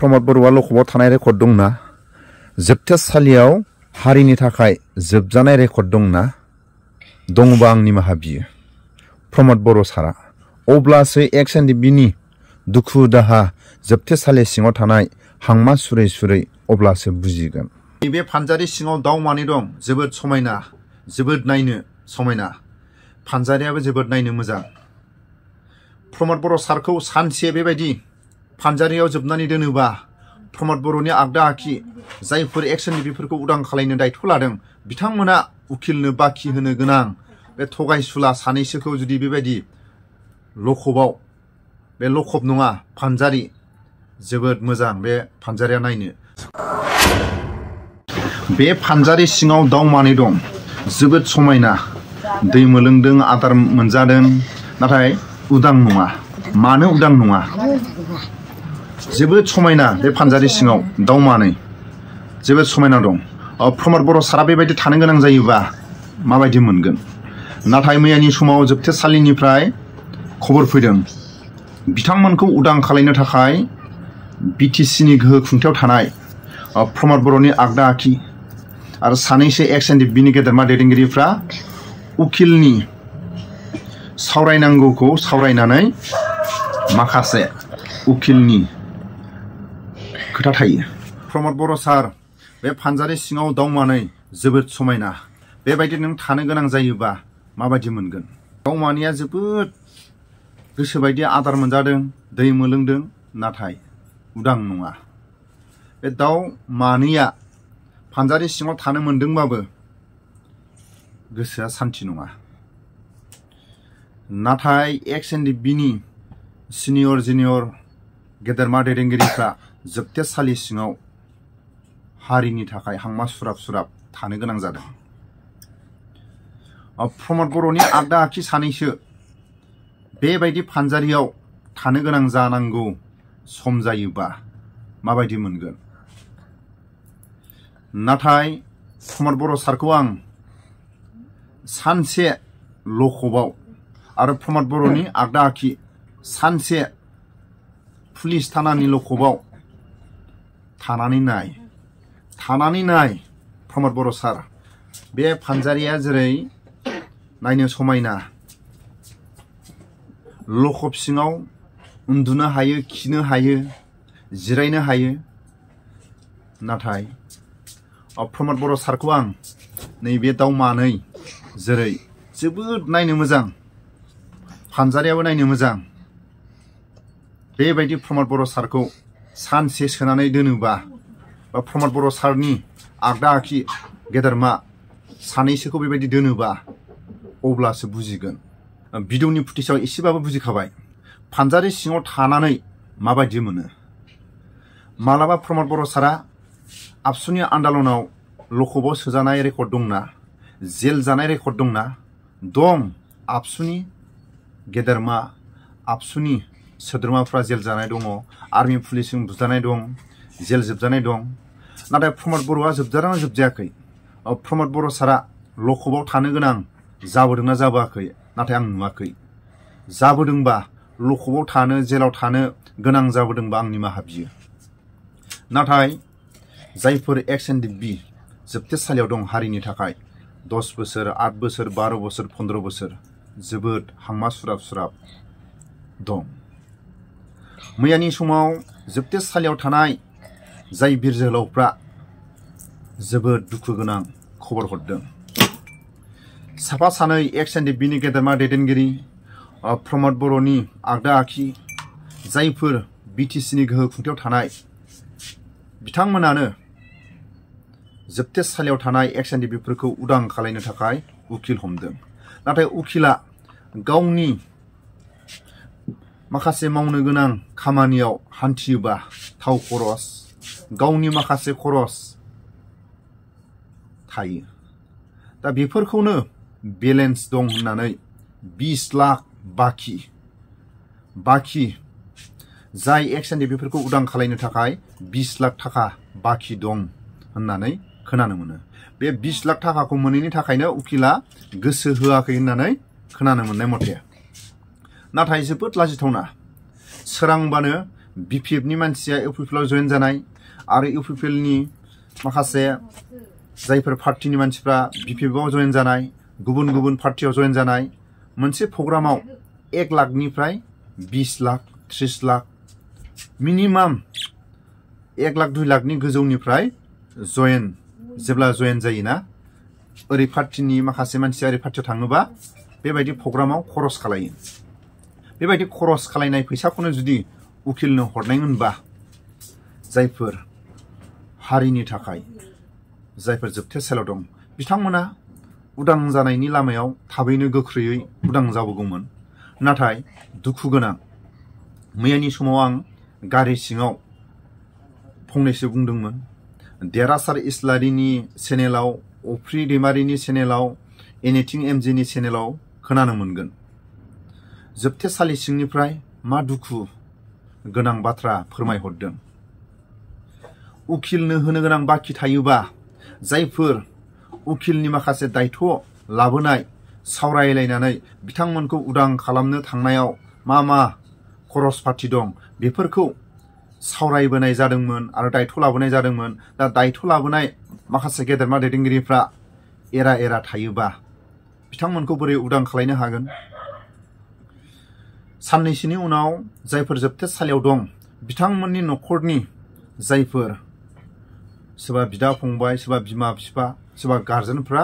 प्रमद बरुवा लखबाव थानाय रेकर्ड दंना जोबथेसालियाव हारिनि थाखाय जोबजानाय रेकर्ड दंना दंबा आं निमाहा बियो प्रमद बर' सारा अब्लासो एक्स एनडिपिनि दुखु दाहा जोबथेसालि सिङाव थानाय हांमा सुरै सुरै अब्लासो बुजिगोन। बे फानजारि सिङाव दाउ मानै दं जोबोद समायना जोबोद नायनो समायना फानजारियाबो जोबोद नायनो मोजां। प्रमद बर' सारखौ सानसे बेबायदि फानजारियाव जोबनानै दोनोबा प्रमद बर'नि आगदा आखि जायफोर एक्स एनडिपिफोरखौ उदां खालामनो दायथ' लादों बिथांमोना उकिलनो बाखि होनो गोनां बे थगायसुला सानैसोखौ जुदि बेबायदि लखबाव बे लखब नङा फानजारि जोबोद मोजां बे फानजारिया नायनो। बे फानजारि सिङाव दाउ मानै दं जोबोद समायना दै मोलोंदों आदार मोनजादों नाथाय उदां नङा। मानो उदां नङा? जोबोद समायना बे फानजारि सिङाव दाउ मानै जोबोद समायना दं। प्रमद बर' सारा बेबायदि थानो गोनां जायोबा माबायदि मोनगोन? नाथाय मैयानि समाव जोबथेसालिनिफ्राय खबर फैदों बिथांमोनखौ उदां खालामनो थाखाय बिटिसिनि गोहो खुंथायाव थानाय प्रमद बर'नि आगदा आखि आरो सानैसो एक्स एनडिपिनि गेदेरमा दैदेनगिरिफ्रा उकिलनि सावरायनांगौखौ सावरायनानै माखासे उकिलनि खोथा थायो। प्रमद बर' सार बे फानजारि सिङाव दाउ मानै जोबोद समायना बेबायदि नों थानो गोनां जायोबा माबायदि मोनगोन? दाउ मानैया जोबोद गोसोबायदि आदार मोनजादों दै मोलोंदों नाथाय उदां नङा। बे दाउ मानैया फानजारि सिङाव थानो मोनदोंबाबो गोसोआ सान्थि नङा। नाथाय एक्स एनडिपिनि सिनियर जुनियर गेदेरमा दैदेनगिरिफ्रा जोबथेसालि सिङाव हारिनि थाखाय हांमा सुराब सुराब थानो गोनां जादों। प्रमद बर'नि आगदा आखि सानैसो बेबायदि फानजारियाव थानो गोनां जानांगौ सम जायोबा माबायदि मोनगोन? नाथाय प्रमद बर' सारखौ आं सानसे लखबाव आरो प्रमद बर'नि आगदा आखि सानसे पुलिस थानानि लखबाव थानानै नाय प्रमद बर' सार बे फानजारिया जेरै नायनो समायना लखब सिङाव उन्दुनो हायो खिनो हायो जिरायनो हायो नाथाय प्रमद बर' सारखौ आं नैबे दाउ मानै जेरै जोबोद नायनो मोजां फानजारियाबो नायनो मोजां बेबायदि प्रमद बर' सारखौ सानसे सोनानै दोनोबा बा प्रमद बर' सारनि आगदा आखि गेदेरमा सानैसोखौ बेबायदि दोनोबा अब्लासो बुजिगोन। भिडिअनि फुटेजाव एसेबाबो बुजिखाबाय फानजारि सिङाव थानानै माबायदि मोनो। मालाबा प्रमद बर' सारा आबसुनि आन्दालनाव लखबाव सोजानाय रेकर्ड दंना जेल जानाय रेकर्ड दंना दं। आबसुनि गेदेरमा आबसुनि सोद्रोमाफ्रा जेल जानाय दङ आर्मि पुलिसजों बुजानाय दं जेल जोबजानाय दं। नाथाय प्रमद बर'आ जोबजादोंना जोबजायाखै? प्रमद बर' सारा लखबाव थानो गोनां जाबोदोंना जाबोआखै? नाथाय आं नुवाखै। जाबोदोंबा लखबाव थानो जेलाव थानो गोनां जाबोदोंबा आं निमाहा बियो। नाथाय जायफोर एक्स एनडिपि जोबथेसालियाव दं हारिनि थाखाय 10 बोसोर 8 बोसोर 12 बोसोर 15 बोसोर जोबोद हांमा सुराब सुराब दं। मैयानि समाव जोबथेसालियाव थानाय जाय बिर जोहोलावफ्रा जोबोद दुखु गोनां खबर हरदों। साफा सानै एक्स एनडिपिनि गेदेरमा दैदेनगिरि प्रमद बर'नि आगदा आखि जायफोर बिटिसिनि गोहो खुंथायाव थानाय बिथांमोनानो जोबथेसालियाव थानाय एक्स एनडिपिफोरखौ उदां खालामनो थाखाय उकिल हमदों। नाथाय उकिला गावनि माखासे मावनो गोनां खामानियाव हान्थियोबा थाव खरस गावनि माखासे खरस थायो। दा बेफोरखौनो बेलेन्स दं होननानै 20 लाख बाखि जाय एक्स एनडिपिफोरखौ उदां खालामनो थाखाय 20 लाख थाखा बाखि दं होननानै खोनानो मोनो। बे 20 लाख थाखाखौ मोनैनि थाखायनो उकिला गोसो होआखै होननानै खोनानो मोननाय मथे। नाथाय जोबोद लाजिथावना सोरांबानो BPFनि मानसिया इउपिपिएलआव जयेन जानाय आरो इउपिपिएलनि माखासे जायफोर पार्टिनि मानसिफ्रा BPFआव जयेन जानाय गुबुन गुबुन पार्टियाव जयेन जानाय मोनसे प्रग्रामाव 1 लाखनिफ्राय 20 लाख 30 लाख मिनिमाम 1 लाख 2 लाखनि गोजौनिफ्राय जेब्ला जयेन जायोना ओरै पार्टिनि माखासे मानसिया ओरै पार्टियाव थाङोबा बेबायदि प्रग्रामाव खरस खालायो। बेबायदि खरस खालायनाय फैसाखौनो जुदि उकिलनो हरनायमोनबा जायफोर हारिनि थाखाय जायफोर जोबथेसालियाव दं बिथांमोना उदां जानायनि लामायाव थाबैनो गोख्रैयै उदां जाबोगौमोन। नाथाय दुखु गोनां मैयानि समाव आं गारि सिङाव फंनैसो बुंदोंमोन। देरासार इस्लारिनि चेनेलाव अफ्रि दैमारिनि चेनेलाव एनिथिं एमजिनि चेनेलाव खोनानो मोनगोन। जोबथेसालि सिंनिफ्राय मा दुखु गोनां बाथ्रा फोरमायहरदों। उकिलनो होनो गोनां बाखि थायोबा जायफोर उकिलनि माखासे दायथ' लाबोनाय सावरायलायनानै बिथांमोनखौ उदां खालामनो थांनायाव मा खरस पाति दं बेफोरखौ सावरायबोनाय जादोंमोन आरो दायथ' लाबोनाय जादोंमोन। दा दायथ' लाबोनाय माखासे गेदेरमा दैदेनगिरिफ्रा एरा थायोबा बिथांमोनखौ बोरै उदां खालायनो हागोन? साननैसोनि उनाव जायफोर जोबथेसालियाव दं बिथांमोननि न'खरनि जायफोर सोरबा बिदा फंबाय सोरबा बिमा बिफा सोरबा गार्जेनफ्रा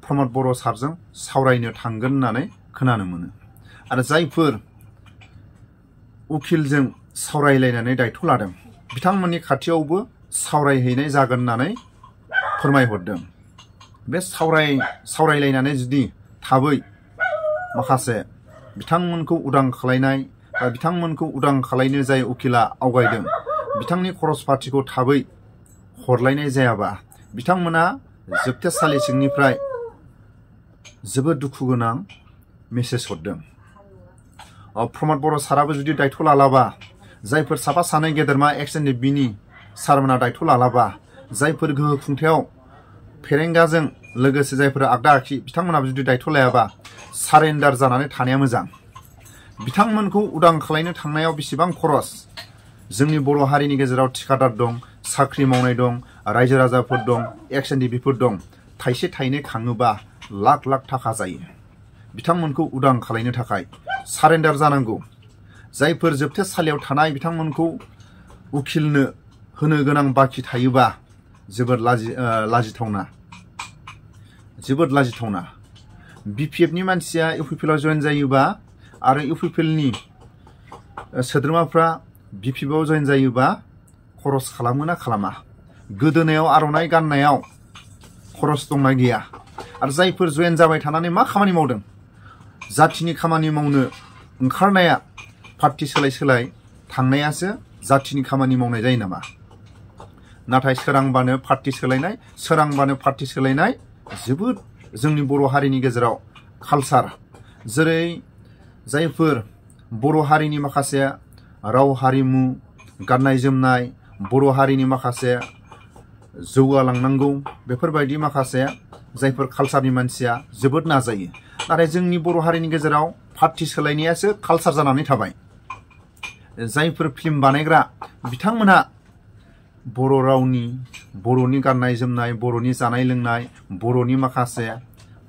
प्रमद बर' सारजों सावरायनो थांगोन होननानै खोनानो मोनो। आरो जायफोर उकिलजों सावरायलायनानै दायथ' लादों बिथांमोननि खाथियावबो सावरायहैनाय जागोन होननानै फोरमायहरदों। बे सावरायलायनानै जुदि थाबै माखासे बिथांमोनखौ उदां खालायनाय बा बिथांमोनखौ उदां खालायनो जाय उकिला आवगायदों बिथांनि खरस पातिखौ थाबै हरलायनाय जायाबा बिथांमोना जोबथेसालि सिंनिफ्राय जोबोद दुखु गोनां मेसेज हरदों। प्रमद बर' साराबो जुदि दायथ' लालाबा जायफोर साफा सानै गेदेरमा XNDP-नि सारमोना दायथ' लालाबा जायफोर गोहो खुंथायाव फेरेंगाजों लोगोसे जायफोर आगदा आखि बिथांमोनाबो जुदि दायथ' लायाबा सारेन्डार जानानै थानाया मोजां। बिथांमोनखौ उदां खालायनो थांनायाव बेसेबां खरस जोंनि बर' हारिनि गेजेराव थिखादार दं साख्रि मावनाय दं रायजो राजाफोर दं XNDP-फोर दं थाइसे थाइनै खाङोबा लाख लाख थाखा जायो। बिथांमोनखौ उदां खालायनो थाखाय सारेन्डार जानांगौ। जायफोर जोबथेसालियाव थानाय बिथांमोनखौ उकिलनो होनो गोनां बाखि थायोबा जोबोद लाजिथावना। BPFनि मानसिया इउपिपिएलआव जयेन जायोबा आरो इउपिपिएलनि सोद्रोमाफ्रा BPFआव जयेन जायोबा खरस खालामो ना खालामा? गोदोनायाव आर'नाइ गाननायाव खरस दंना गैया? आरो जायफोर जयेन जाबाय थानानै मा खामानि मावदों? जाथिनि खामानि मावनो ओंखारनाया पार्टि सोलाय थांनायासो जाथिनि खामानि मावनाय जायो नामा? नाथाय सोरांबानो पार्टि सोलायनाय जोबोद जोंनि बर' हारिनि गेजेराव कालसार जेरै जायफोर बर' हारिनि माखासे राव हारिमु गाननाय जोमनाय बर' हारिनि माखासे जौगालांनांगौ बेफोरबायदि माखासे जायफोर कालसारनि मानसिया जोबोद नाजायो। नाथाय जोंनि बर' हारिनि गेजेराव पार्टि सोलायनायासो कालसार जानानै थाबाय। जायफोर फिल्म बानायग्रा बिथांमोनहा बर' रावनि बर'नि गाननाय जोमनाय बर'नि जानाय लोंनाय बर'नि माखासे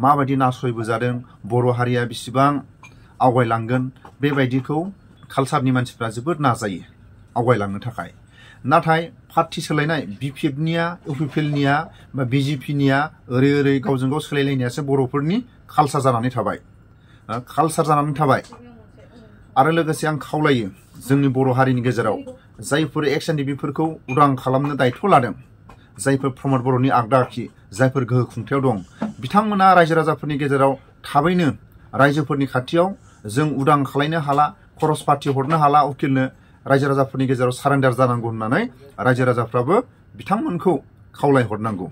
माबायदि नासयबोजादों बर' हारिया बेसेबां आवगायलांगोन बेबायदिखौ कालसारनि मानसिफ्रा जोबोद नाजायो आवगायलांनो थाखाय। नाथाय पार्टि सोलायनाय BPFनिया इउपिपिएलनिया बा BJP-निया ओरै गावजों गाव सोलायलायनायासो बर'फोरनि कालसार जानानै थाबाय। आरो लोगोसे आं खावलायो जोंनि बर' हारिनि गेजेराव जायफोर XNDP-फोरखौ उदां खालामनो दायथ' लादों जायफोर प्रमद बर'नि आगदा आखि जायफोर गोहो खुंथायाव दं बिथांमोना रायजो राजाफोरनि गेजेराव थाबैनो रायजोफोरनि खाथियाव जों उदां खालायनो हाला खरस पाति हरनो हाला उकिलनो रायजो राजाफोरनि गेजेराव सारेन्डार जानांगौ होननानै रायजो राजाफ्राबो बिथांमोनखौ खावलायहरनांगौ।